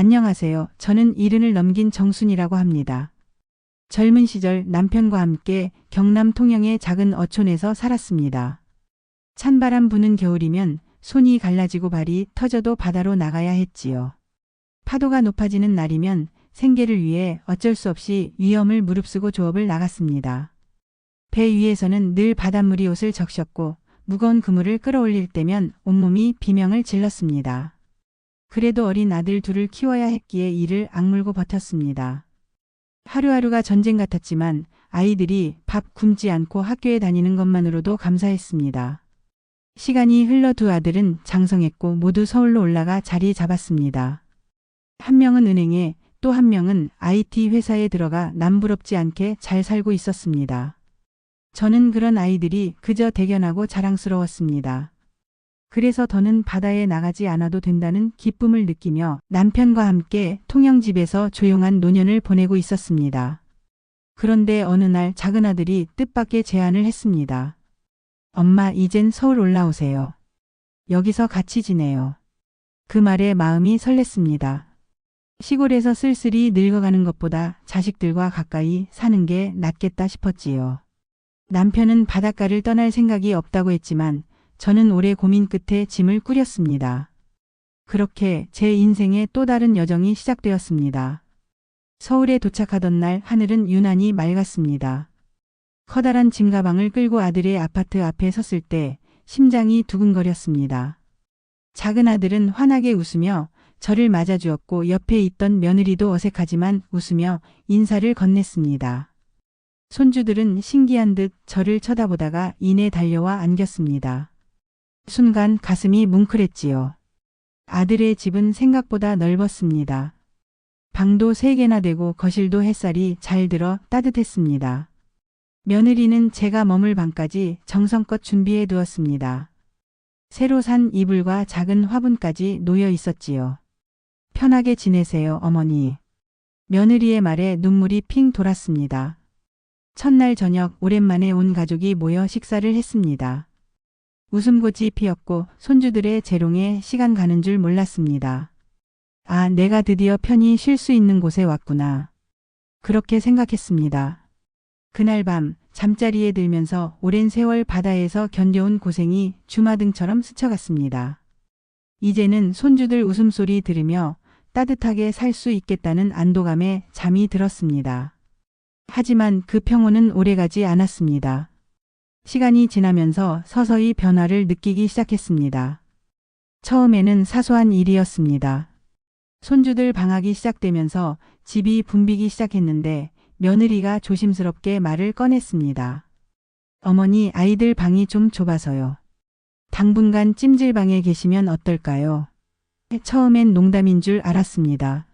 안녕하세요. 저는 70을 넘긴 정순이라고 합니다. 젊은 시절 남편과 함께 경남 통영의 작은 어촌에서 살았습니다. 찬바람 부는 겨울이면 손이 갈라지고 발이 터져도 바다로 나가야 했지요. 파도가 높아지는 날이면 생계를 위해 어쩔 수 없이 위험을 무릅쓰고 조업을 나갔습니다. 배 위에서는 늘 바닷물이 옷을 적셨고 무거운 그물을 끌어올릴 때면 온몸이 비명을 질렀습니다. 그래도 어린 아들 둘을 키워야 했기에 이를 악물고 버텼습니다. 하루하루가 전쟁 같았지만 아이들이 밥 굶지 않고 학교에 다니는 것만으로도 감사했습니다. 시간이 흘러 두 아들은 장성했고 모두 서울로 올라가 자리 잡았습니다. 한 명은 은행에, 또 한 명은 IT 회사에 들어가 남부럽지 않게 잘 살고 있었습니다. 저는 그런 아이들이 그저 대견하고 자랑스러웠습니다. 그래서 더는 바다에 나가지 않아도 된다는 기쁨을 느끼며 남편과 함께 통영집에서 조용한 노년을 보내고 있었습니다. 그런데 어느 날 작은 아들이 뜻밖의 제안을 했습니다. 엄마, 이젠 서울 올라오세요. 여기서 같이 지내요. 그 말에 마음이 설렜습니다. 시골에서 쓸쓸히 늙어가는 것보다 자식들과 가까이 사는 게 낫겠다 싶었지요. 남편은 바닷가를 떠날 생각이 없다고 했지만 저는 오래 고민 끝에 짐을 꾸렸습니다. 그렇게 제 인생의 또 다른 여정이 시작되었습니다. 서울에 도착하던 날 하늘은 유난히 맑았습니다. 커다란 짐가방을 끌고 아들의 아파트 앞에 섰을 때 심장이 두근거렸습니다. 작은 아들은 환하게 웃으며 저를 맞아주었고 옆에 있던 며느리도 어색하지만 웃으며 인사를 건넸습니다. 손주들은 신기한 듯 저를 쳐다보다가 이내 달려와 안겼습니다. 순간 가슴이 뭉클했지요. 아들의 집은 생각보다 넓었습니다. 방도 3개나 되고 거실도 햇살이 잘 들어 따뜻했습니다. 며느리는 제가 머물 방까지 정성껏 준비해 두었습니다. 새로 산 이불과 작은 화분까지 놓여 있었지요. 편하게 지내세요, 어머니. 며느리의 말에 눈물이 핑 돌았습니다. 첫날 저녁 오랜만에 온 가족이 모여 식사를 했습니다. 웃음꽃이 피었고 손주들의 재롱에 시간 가는 줄 몰랐습니다. 아, 내가 드디어 편히 쉴 수 있는 곳에 왔구나. 그렇게 생각했습니다. 그날 밤 잠자리에 들면서 오랜 세월 바다에서 견뎌온 고생이 주마등처럼 스쳐갔습니다. 이제는 손주들 웃음소리 들으며 따뜻하게 살 수 있겠다는 안도감에 잠이 들었습니다. 하지만 그 평온은 오래가지 않았습니다. 시간이 지나면서 서서히 변화를 느끼기 시작했습니다. 처음에는 사소한 일이었습니다. 손주들 방학이 시작되면서 집이 붐비기 시작했는데 며느리가 조심스럽게 말을 꺼냈습니다. 어머니, 아이들 방이 좀 좁아서요. 당분간 찜질방에 계시면 어떨까요? 처음엔 농담인 줄 알았습니다.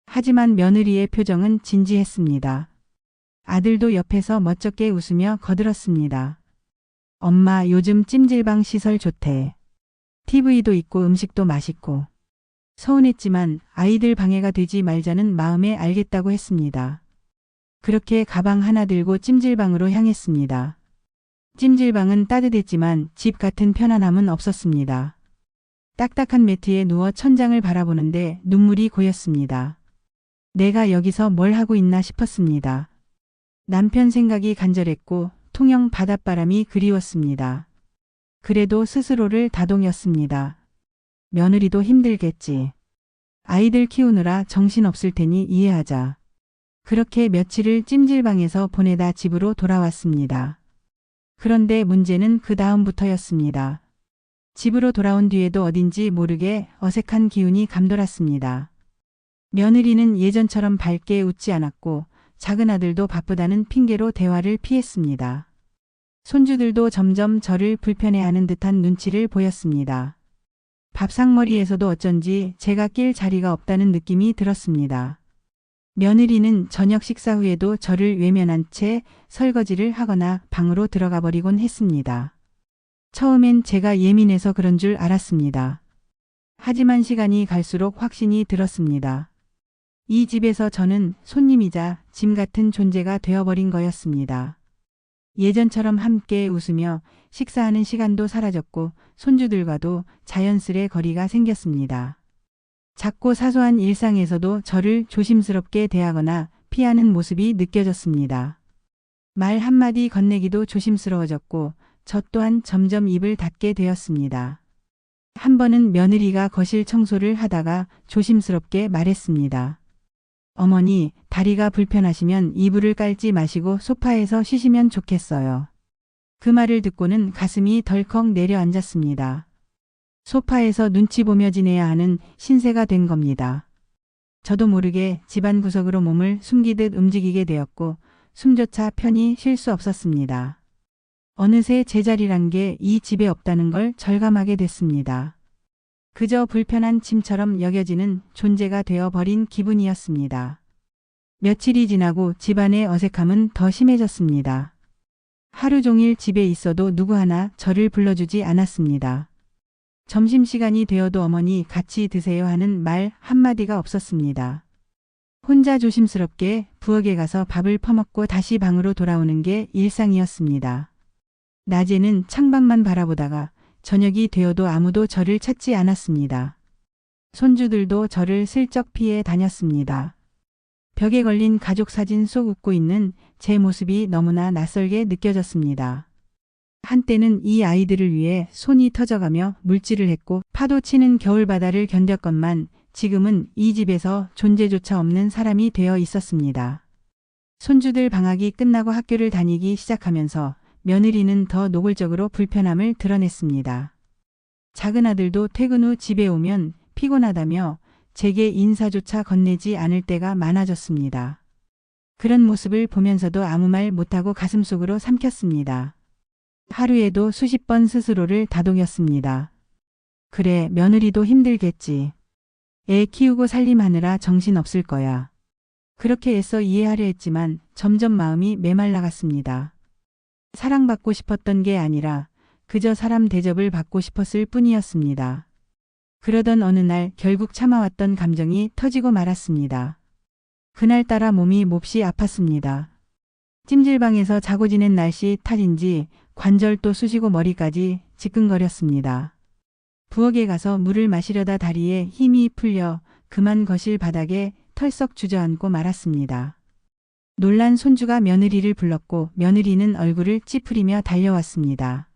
하지만 며느리의 표정은 진지했습니다. 아들도 옆에서 멋쩍게 웃으며 거들었습니다. 엄마, 요즘 찜질방 시설 좋대. TV도 있고 음식도 맛있고. 서운했지만 아이들 방해가 되지 말자는 마음에 알겠다고 했습니다. 그렇게 가방 하나 들고 찜질방으로 향했습니다. 찜질방은 따뜻했지만 집 같은 편안함은 없었습니다. 딱딱한 매트에 누워 천장을 바라보는데 눈물이 고였습니다. 내가 여기서 뭘 하고 있나 싶었습니다. 남편 생각이 간절했고 통영 바닷바람이 그리웠습니다. 그래도 스스로를 다독였습니다. 며느리도 힘들겠지. 아이들 키우느라 정신없을 테니 이해하자. 그렇게 며칠을 찜질방에서 보내다 집으로 돌아왔습니다. 그런데 문제는 그 다음부터였습니다. 집으로 돌아온 뒤에도 어딘지 모르게 어색한 기운이 감돌았습니다. 며느리는 예전처럼 밝게 웃지 않았고 작은 아들도 바쁘다는 핑계로 대화를 피했습니다. 손주들도 점점 저를 불편해하는 듯한 눈치를 보였습니다. 밥상머리에서도 어쩐지 제가 낄 자리가 없다는 느낌이 들었습니다. 며느리는 저녁 식사 후에도 저를 외면한 채 설거지를 하거나 방으로 들어가 버리곤 했습니다. 처음엔 제가 예민해서 그런 줄 알았습니다. 하지만 시간이 갈수록 확신이 들었습니다. 이 집에서 저는 손님이자 짐 같은 존재가 되어버린 거였습니다. 예전처럼 함께 웃으며 식사하는 시간도 사라졌고 손주들과도 자연스레 거리가 생겼습니다. 작고 사소한 일상에서도 저를 조심스럽게 대하거나 피하는 모습이 느껴졌습니다. 말 한마디 건네기도 조심스러워졌고 저 또한 점점 입을 닫게 되었습니다. 한 번은 며느리가 거실 청소를 하다가 조심스럽게 말했습니다. 어머니, 다리가 불편하시면 이불을 깔지 마시고 소파에서 쉬시면 좋겠어요. 그 말을 듣고는 가슴이 덜컥 내려앉았습니다. 소파에서 눈치 보며 지내야 하는 신세가 된 겁니다. 저도 모르게 집안 구석으로 몸을 숨기듯 움직이게 되었고 숨조차 편히 쉴 수 없었습니다. 어느새 제자리란 게 이 집에 없다는 걸 절감하게 됐습니다. 그저 불편한 짐처럼 여겨지는 존재가 되어버린 기분이었습니다. 며칠이 지나고 집안의 어색함은 더 심해졌습니다. 하루 종일 집에 있어도 누구 하나 저를 불러주지 않았습니다. 점심시간이 되어도 어머니 같이 드세요 하는 말 한마디가 없었습니다. 혼자 조심스럽게 부엌에 가서 밥을 퍼먹고 다시 방으로 돌아오는 게 일상이었습니다. 낮에는 창밖만 바라보다가 저녁이 되어도 아무도 저를 찾지 않았습니다. 손주들도 저를 슬쩍 피해 다녔습니다. 벽에 걸린 가족 사진 속 웃고 있는 제 모습이 너무나 낯설게 느껴졌습니다. 한때는 이 아이들을 위해 손이 터져가며 물질을 했고 파도 치는 겨울바다를 견뎠건만 지금은 이 집에서 존재조차 없는 사람이 되어 있었습니다. 손주들 방학이 끝나고 학교를 다니기 시작하면서 며느리는 더 노골적으로 불편함을 드러냈습니다. 작은 아들도 퇴근 후 집에 오면 피곤하다며 제게 인사조차 건네지 않을 때가 많아졌습니다. 그런 모습을 보면서도 아무 말 못하고 가슴속으로 삼켰습니다. 하루에도 수십 번 스스로를 다독였습니다. 그래, 며느리도 힘들겠지. 애 키우고 살림하느라 정신없을 거야. 그렇게 애써 이해하려 했지만 점점 마음이 메말라갔습니다. 사랑받고 싶었던 게 아니라 그저 사람 대접을 받고 싶었을 뿐이었습니다. 그러던 어느 날 결국 참아왔던 감정이 터지고 말았습니다. 그날따라 몸이 몹시 아팠습니다. 찜질방에서 자고 지낸 날씨 탓인지 관절도 쑤시고 머리까지 지끈거렸습니다. 부엌에 가서 물을 마시려다 다리에 힘이 풀려 그만 거실 바닥에 털썩 주저앉고 말았습니다. 놀란 손주가 며느리를 불렀고 며느리는 얼굴을 찌푸리며 달려왔습니다.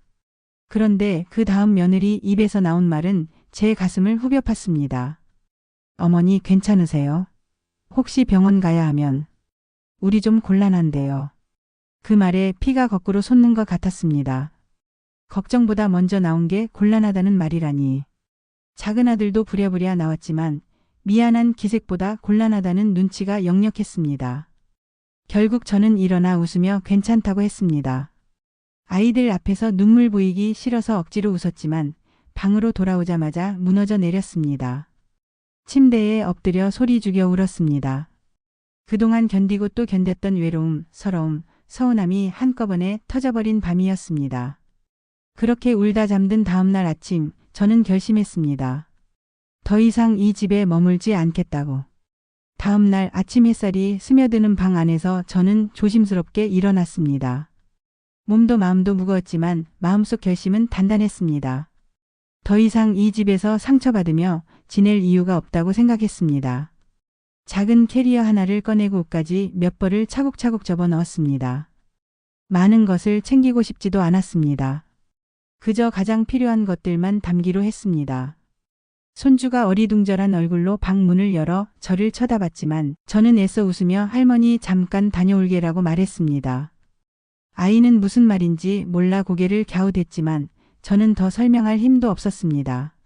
그런데 그 다음 며느리 입에서 나온 말은 제 가슴을 후벼 팠습니다. 어머니 괜찮으세요? 혹시 병원 가야 하면 우리 좀 곤란한데요. 그 말에 피가 거꾸로 솟는 것 같았습니다. 걱정보다 먼저 나온 게 곤란하다는 말이라니. 작은 아들도 부랴부랴 나왔지만 미안한 기색보다 곤란하다는 눈치가 역력했습니다. 결국 저는 일어나 웃으며 괜찮다고 했습니다. 아이들 앞에서 눈물 보이기 싫어서 억지로 웃었지만 방으로 돌아오자마자 무너져 내렸습니다. 침대에 엎드려 소리 죽여 울었습니다. 그동안 견디고 또 견뎠던 외로움, 서러움, 서운함이 한꺼번에 터져버린 밤이었습니다. 그렇게 울다 잠든 다음날 아침 저는 결심했습니다. 더 이상 이 집에 머물지 않겠다고. 다음날 아침 햇살이 스며드는 방 안에서 저는 조심스럽게 일어났습니다. 몸도 마음도 무거웠지만 마음속 결심은 단단했습니다. 더 이상 이 집에서 상처받으며 지낼 이유가 없다고 생각했습니다. 작은 캐리어 하나를 꺼내고 옷까지 몇 벌을 차곡차곡 접어 넣었습니다. 많은 것을 챙기고 싶지도 않았습니다. 그저 가장 필요한 것들만 담기로 했습니다. 손주가 어리둥절한 얼굴로 방 문을 열어 저를 쳐다봤지만 저는 애써 웃으며 할머니 잠깐 다녀올게라고 말했습니다. 아이는 무슨 말인지 몰라 고개를 갸웃했지만 저는 더 설명할 힘도 없었습니다.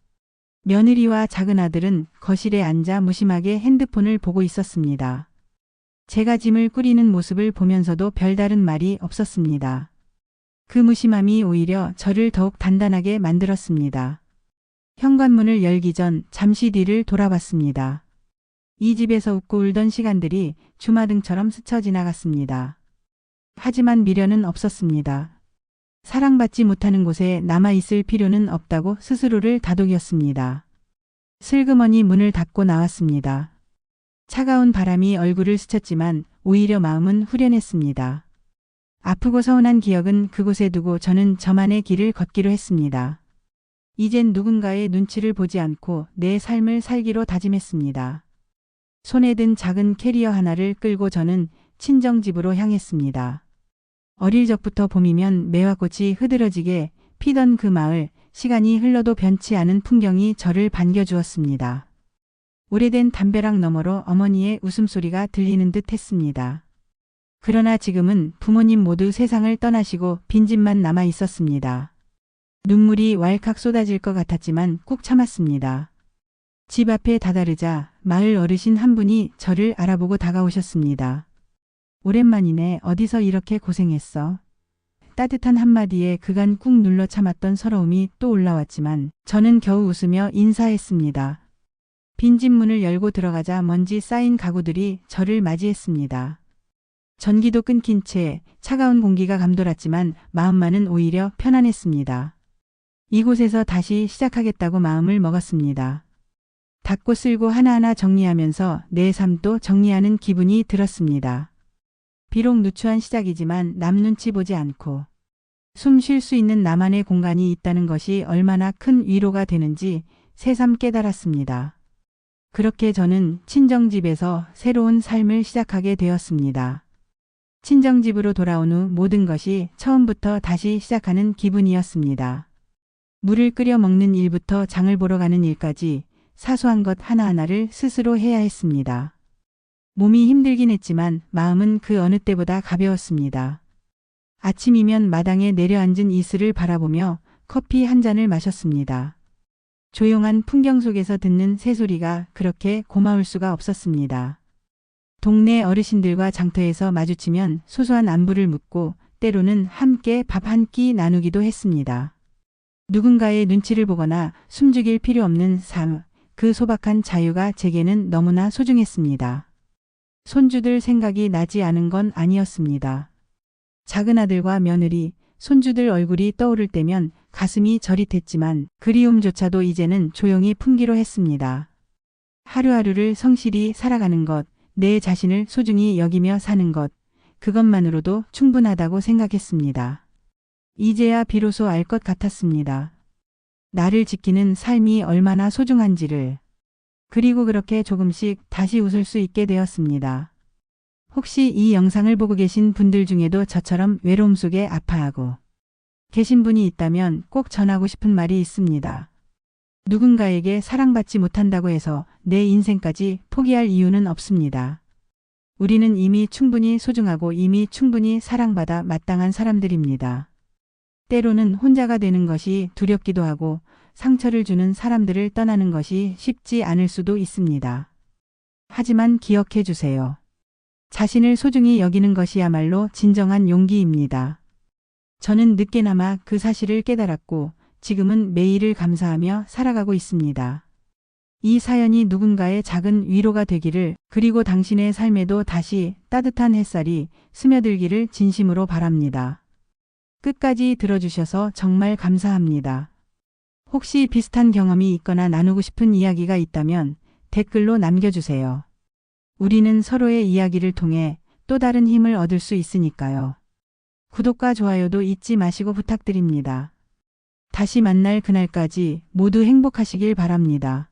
며느리와 작은 아들은 거실에 앉아 무심하게 핸드폰을 보고 있었습니다. 제가 짐을 꾸리는 모습을 보면서도 별다른 말이 없었습니다. 그 무심함이 오히려 저를 더욱 단단하게 만들었습니다. 현관문을 열기 전 잠시 뒤를 돌아봤습니다. 이 집에서 웃고 울던 시간들이 주마등처럼 스쳐 지나갔습니다. 하지만 미련은 없었습니다. 사랑받지 못하는 곳에 남아있을 필요는 없다고 스스로를 다독였습니다. 슬그머니 문을 닫고 나왔습니다. 차가운 바람이 얼굴을 스쳤지만 오히려 마음은 후련했습니다. 아프고 서운한 기억은 그곳에 두고 저는 저만의 길을 걷기로 했습니다. 이젠 누군가의 눈치를 보지 않고 내 삶을 살기로 다짐했습니다. 손에 든 작은 캐리어 하나를 끌고 저는 친정집으로 향했습니다. 어릴 적부터 봄이면 매화꽃이 흐드러지게 피던 그 마을, 시간이 흘러도 변치 않은 풍경이 저를 반겨주었습니다. 오래된 담벼락 너머로 어머니의 웃음소리가 들리는 듯 했습니다. 그러나 지금은 부모님 모두 세상을 떠나시고 빈집만 남아 있었습니다. 눈물이 왈칵 쏟아질 것 같았지만 꾹 참았습니다. 집 앞에 다다르자 마을 어르신 한 분이 저를 알아보고 다가오셨습니다. 오랜만이네. 어디서 이렇게 고생했어? 따뜻한 한마디에 그간 꾹 눌러 참았던 서러움이 또 올라왔지만 저는 겨우 웃으며 인사했습니다. 빈집 문을 열고 들어가자 먼지 쌓인 가구들이 저를 맞이했습니다. 전기도 끊긴 채 차가운 공기가 감돌았지만 마음만은 오히려 편안했습니다. 이곳에서 다시 시작하겠다고 마음을 먹었습니다. 닦고 쓸고 하나하나 정리하면서 내 삶도 정리하는 기분이 들었습니다. 비록 누추한 시작이지만 남 눈치 보지 않고 숨 쉴 수 있는 나만의 공간이 있다는 것이 얼마나 큰 위로가 되는지 새삼 깨달았습니다. 그렇게 저는 친정집에서 새로운 삶을 시작하게 되었습니다. 친정집으로 돌아온 후 모든 것이 처음부터 다시 시작하는 기분이었습니다. 물을 끓여 먹는 일부터 장을 보러 가는 일까지 사소한 것 하나하나를 스스로 해야 했습니다. 몸이 힘들긴 했지만 마음은 그 어느 때보다 가벼웠습니다. 아침이면 마당에 내려앉은 이슬을 바라보며 커피 한 잔을 마셨습니다. 조용한 풍경 속에서 듣는 새소리가 그렇게 고마울 수가 없었습니다. 동네 어르신들과 장터에서 마주치면 소소한 안부를 묻고 때로는 함께 밥 한 끼 나누기도 했습니다. 누군가의 눈치를 보거나 숨죽일 필요 없는 삶, 그 소박한 자유가 제게는 너무나 소중했습니다. 손주들 생각이 나지 않은 건 아니었습니다. 작은 아들과 며느리, 손주들 얼굴이 떠오를 때면 가슴이 저릿했지만 그리움조차도 이제는 조용히 품기로 했습니다. 하루하루를 성실히 살아가는 것, 내 자신을 소중히 여기며 사는 것, 그것만으로도 충분하다고 생각했습니다. 이제야 비로소 알 것 같았습니다. 나를 지키는 삶이 얼마나 소중한지를. 그리고 그렇게 조금씩 다시 웃을 수 있게 되었습니다. 혹시 이 영상을 보고 계신 분들 중에도 저처럼 외로움 속에 아파하고 계신 분이 있다면 꼭 전하고 싶은 말이 있습니다. 누군가에게 사랑받지 못한다고 해서 내 인생까지 포기할 이유는 없습니다. 우리는 이미 충분히 소중하고 이미 충분히 사랑받아 마땅한 사람들입니다. 때로는 혼자가 되는 것이 두렵기도 하고 상처를 주는 사람들을 떠나는 것이 쉽지 않을 수도 있습니다. 하지만 기억해 주세요. 자신을 소중히 여기는 것이야말로 진정한 용기입니다. 저는 늦게나마 그 사실을 깨달았고 지금은 매일을 감사하며 살아가고 있습니다. 이 사연이 누군가의 작은 위로가 되기를, 그리고 당신의 삶에도 다시 따뜻한 햇살이 스며들기를 진심으로 바랍니다. 끝까지 들어주셔서 정말 감사합니다. 혹시 비슷한 경험이 있거나 나누고 싶은 이야기가 있다면 댓글로 남겨주세요. 우리는 서로의 이야기를 통해 또 다른 힘을 얻을 수 있으니까요. 구독과 좋아요도 잊지 마시고 부탁드립니다. 다시 만날 그날까지 모두 행복하시길 바랍니다.